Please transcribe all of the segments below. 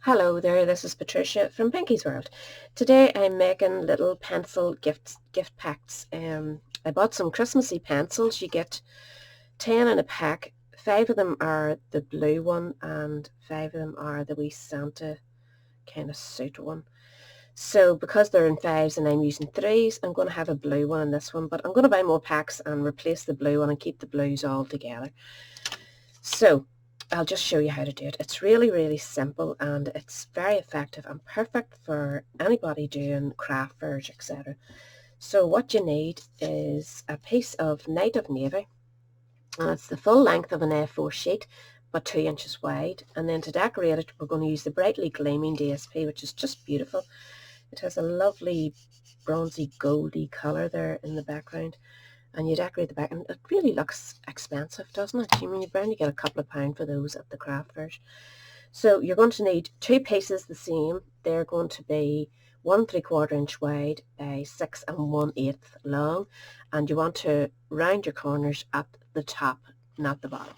Hello there, this is Patricia from Pinky's World. Today I'm making little pencil gift packs. I bought some Christmassy pencils. You get 10 in a pack. 5 of them are the blue one and 5 of them are the wee Santa kind of suit one. So because they're in 5s and I'm using 3s, I'm going to have a blue one in this one, but I'm going to buy more packs and replace the blue one and keep the blues all together. So I'll just show you how to do it. It's really simple and it's very effective and perfect for anybody doing craft fairs, etc. So what you need is a piece of Night of Navy, and it's the full length of an A4 sheet but 2 inches wide. And then to decorate it, we're going to use the brightly gleaming DSP, which is just beautiful. It has a lovely bronzy goldy colour there in the background. And you decorate the back, and it really looks expensive, doesn't it? You mean you barely get a couple of pounds for those at the craft fairs. So you're going to need 2 pieces the same. They're going to be 1 3/4 inch wide by 6 1/8 long, and you want to round your corners at the top, not the bottom,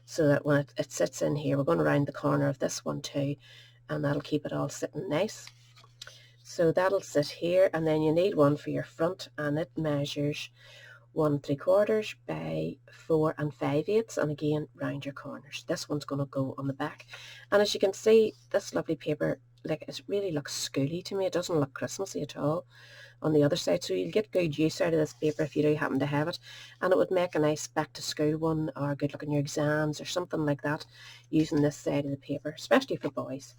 so that when it sits in here, we're going to round the corner of this one too, and that'll keep it all sitting nice. So that'll sit here, and then you need one for your front, and it measures 1 3/4 by 4 5/8, and again round your corners. This one's going to go on the back, and as you can see, this lovely paper, like, it really looks schooly to me. It doesn't look Christmassy at all on the other side, so you'll get good use out of this paper if you do happen to have it, and it would make a nice back to school one, or good luck in your exams or something like that, using this side of the paper, especially for boys.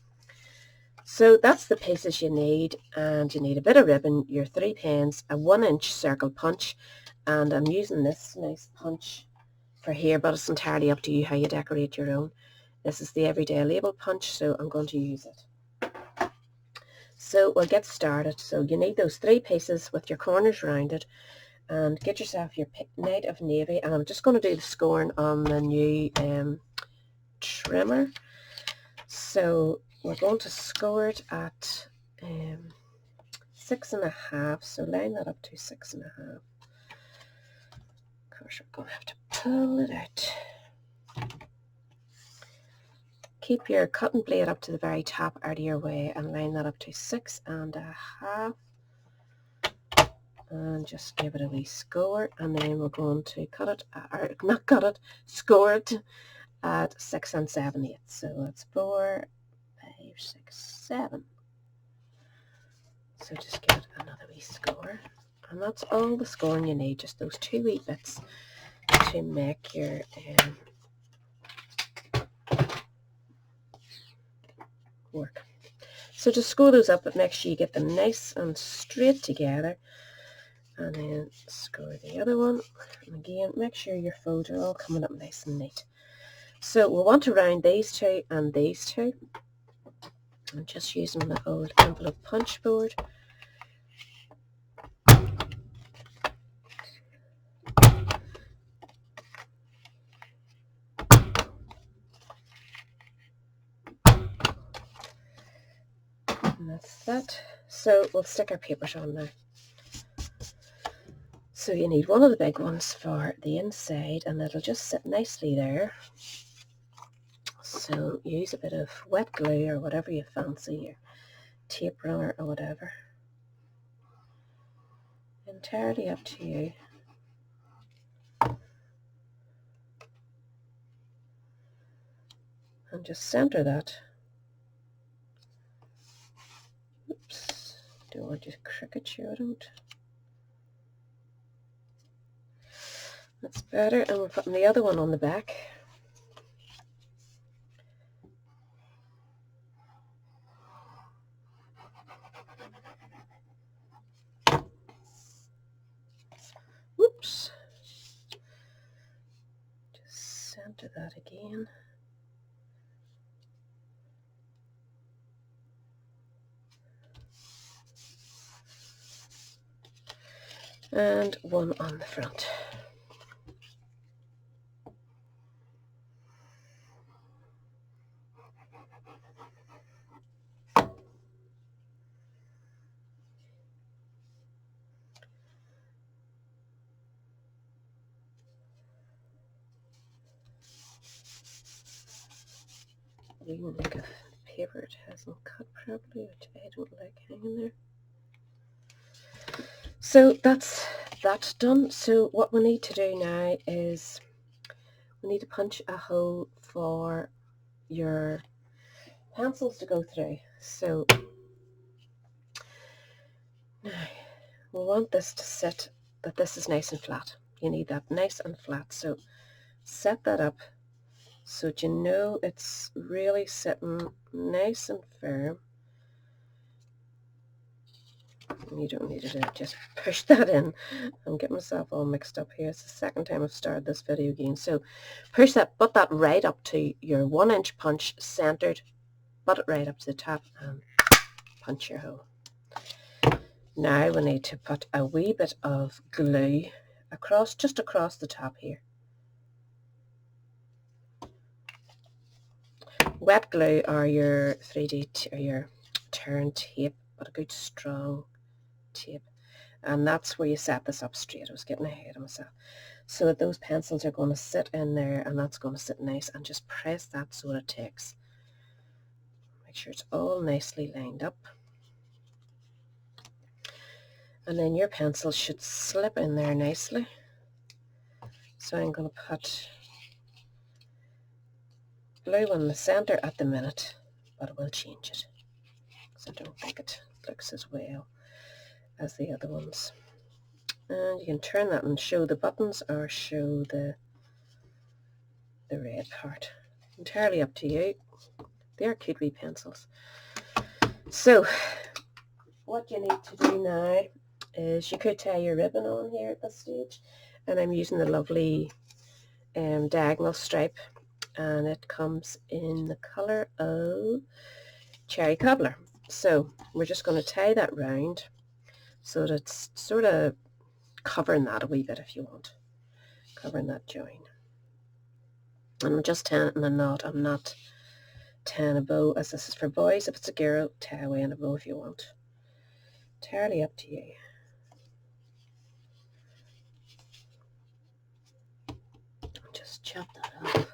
So that's the pieces you need, and you need a bit of ribbon, your 3 pens, a 1 inch circle punch, and I'm using this nice punch for here, but it's entirely up to you how you decorate your own. This is the everyday label punch, so I'm going to use it. So we'll get started. So you need those 3 pieces with your corners rounded, and get yourself your Night of Navy, and I'm just going to do the scoring on the new trimmer. So we're going to score it at 6.5, so line that up to 6.5. Of course, we're going to have to pull it out. Keep your cutting blade up to the very top out of your way and line that up to 6.5, and just give it a wee score, and then we're going to cut it, or not cut it, score it at 6 7/8. So it's 4 5 6 7. So just give it another wee score, and that's all the scoring you need, just those 2 wee bits to make your work. So just score those up, but make sure you get them nice and straight together, and then score the other one, and again make sure your folds are all coming up nice and neat. So we'll want to round these 2 and these 2. I'm just using the old envelope punch board. And that's that. So we'll stick our papers on now. So you need one of the big ones for the inside, and it'll just sit nicely there. So use a bit of wet glue or whatever you fancy, your tape runner or whatever. Entirely up to you. And just center that. Oops, don't want you to cricket you, I don't. That's better, and we're putting the other one on the back. Whoops. Just center that again. And one on the front. We will make a paper it hasn't cut properly, which I don't like hanging there. So that's that done. So what we need to do now is we need to punch a hole for your pencils to go through. So now we want this to sit, that this is nice and flat. You need that nice and flat. So set that up so that you know it's really sitting nice and firm. You don't need to just push that in. I'm getting myself all mixed up here. It's the second time I've started this video again. So push that, put that right up to your 1-inch punch, centered, put it right up to the top and punch your hole. Now we need to put a wee bit of glue across, just across the top here. Wet glue or your 3D or your turn tape, but a good strong tape. And that's where you set this up straight. I was getting ahead of myself. So that those pencils are going to sit in there, and that's going to sit nice, and just press that so it takes. Make sure it's all nicely lined up. And then your pencil should slip in there nicely. So I'm going to put glue in the center at the minute, but I will change it because I don't think it looks as well as the other ones. And you can turn that and show the buttons or show the red part. Entirely up to you. They are cute wee pencils. So what you need to do now is you could tie your ribbon on here at this stage, and I'm using the lovely diagonal stripe, and it comes in the colour of cherry cobbler. So we're just going to tie that round so that it's sort of covering that a wee bit if you want, covering that join. And I'm just tying it in a knot. I'm not tying a bow, as this is for boys. If it's a girl, tie away in a bow if you want. Entirely up to you. Just chop that off.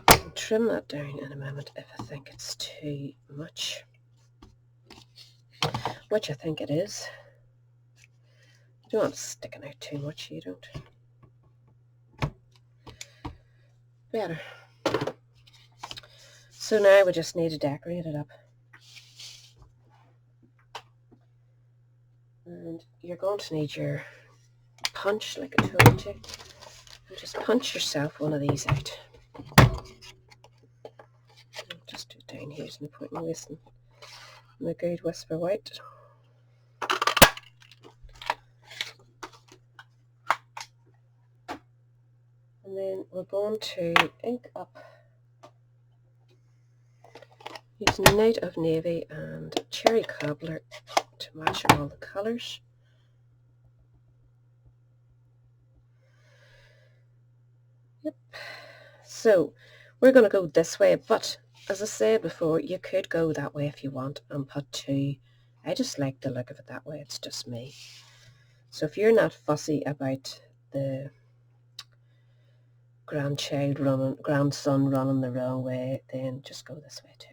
I'll trim that down in a moment if I think it's too much, which I think it is. You don't want it sticking out too much, you don't. Better. So now we just need to decorate it up. And you're going to need your punch, like I told you. And just punch yourself one of these out. I'll just do it down here, there's no point in wasting my good Whisper White. And then we're going to ink up using Night of Navy and Cherry Cobbler to match all the colours. Yep. So we're going to go this way, but as I said before, you could go that way if you want and put two. I just like the look of it that way, it's just me. So if you're not fussy about the grandson running the wrong way, then just go this way too.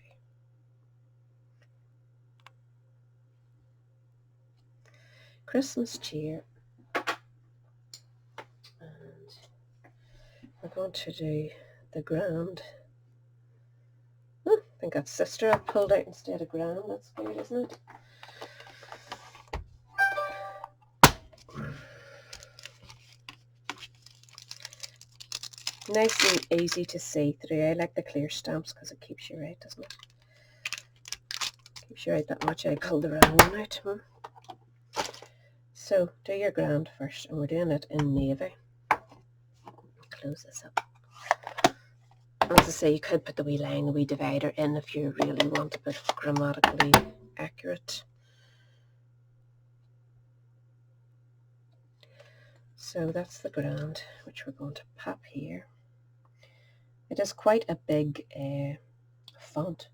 Christmas cheer. And we're going to do the grand. Oh, I think that's sister I pulled out instead of grand. That's weird, isn't it? Nice and easy to see through. I like the clear stamps because it keeps you right, doesn't it? Keeps you right that much. I pulled the wrong one out. So do your grand first, and we're doing it in navy. Close this up. As I say, you could put the wee line, the wee divider in if you really want a bit grammatically accurate. So that's the grand, which we're going to pop here. It is quite a big font.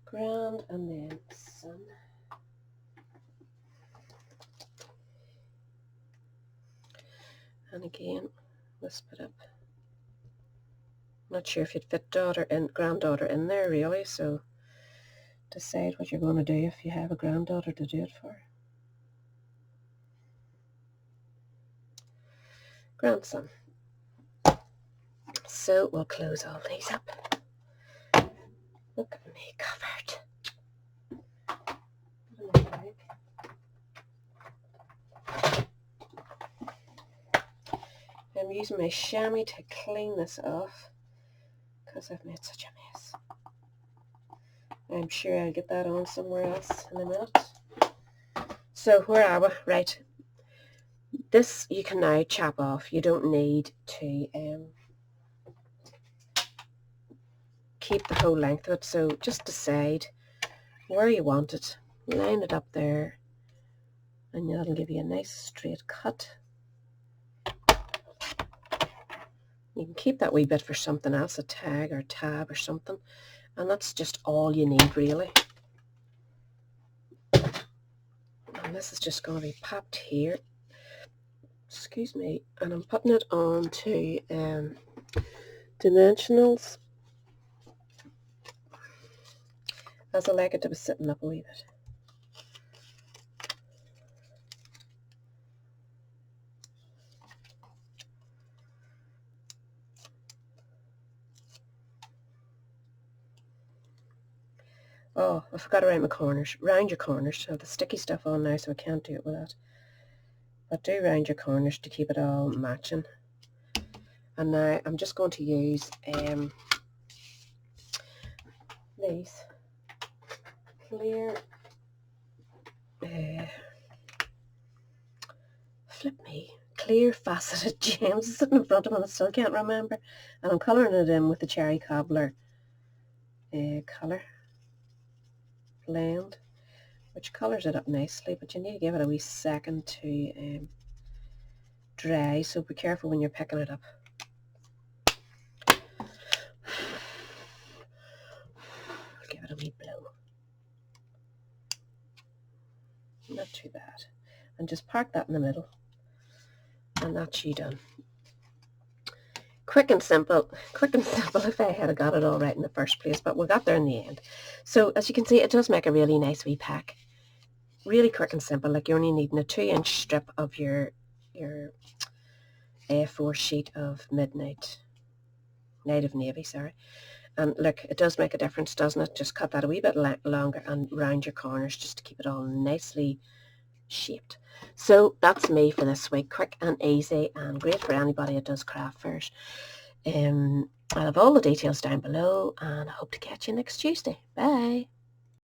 Grand, and then sun. And again, wisp it up. Not sure if you'd fit daughter and granddaughter in there really, so decide what you're going to do if you have a granddaughter to do it for. Grandson. So we'll close all these up. Look at me covered. I'm using my chamois to clean this off because I've made such a mess. I'm sure I'll get that on somewhere else in a minute. So where are we? Right. This you can now chop off. You don't need to keep the whole length of it. So just decide where you want it. Line it up there and that'll give you a nice straight cut. You can keep that wee bit for something else, a tag or tab or something. And that's just all you need really. And this is just going to be popped here. Excuse me. And I'm putting it on to dimensionals, as I like it to be sitting up a wee bit. Oh, I forgot to round my corners. Round your corners. So the sticky stuff on now, so I can't do it with that. But do round your corners to keep it all matching. And now I'm just going to use these clear, clear faceted gems sitting in front of me and I still can't remember. And I'm colouring it in with the Cherry Cobbler colour blend, which colours it up nicely, but you need to give it a wee second to dry, so be careful when you're picking it up. Give it a wee blow. Not too bad. And just park that in the middle. And that's you done. Quick and simple if I had got it all right in the first place, but we got there in the end. So as you can see, it does make a really nice wee pack. Really quick and simple, like you're only needing a 2-inch strip of your A4 sheet of Night of Navy, sorry. And look, it does make a difference, doesn't it? Just cut that a wee bit longer and round your corners just to keep it all nicely shaped. So that's me for this week. Quick and easy and great for anybody that does craft fairs. I'll have all the details down below and I hope to catch you next Tuesday. Bye.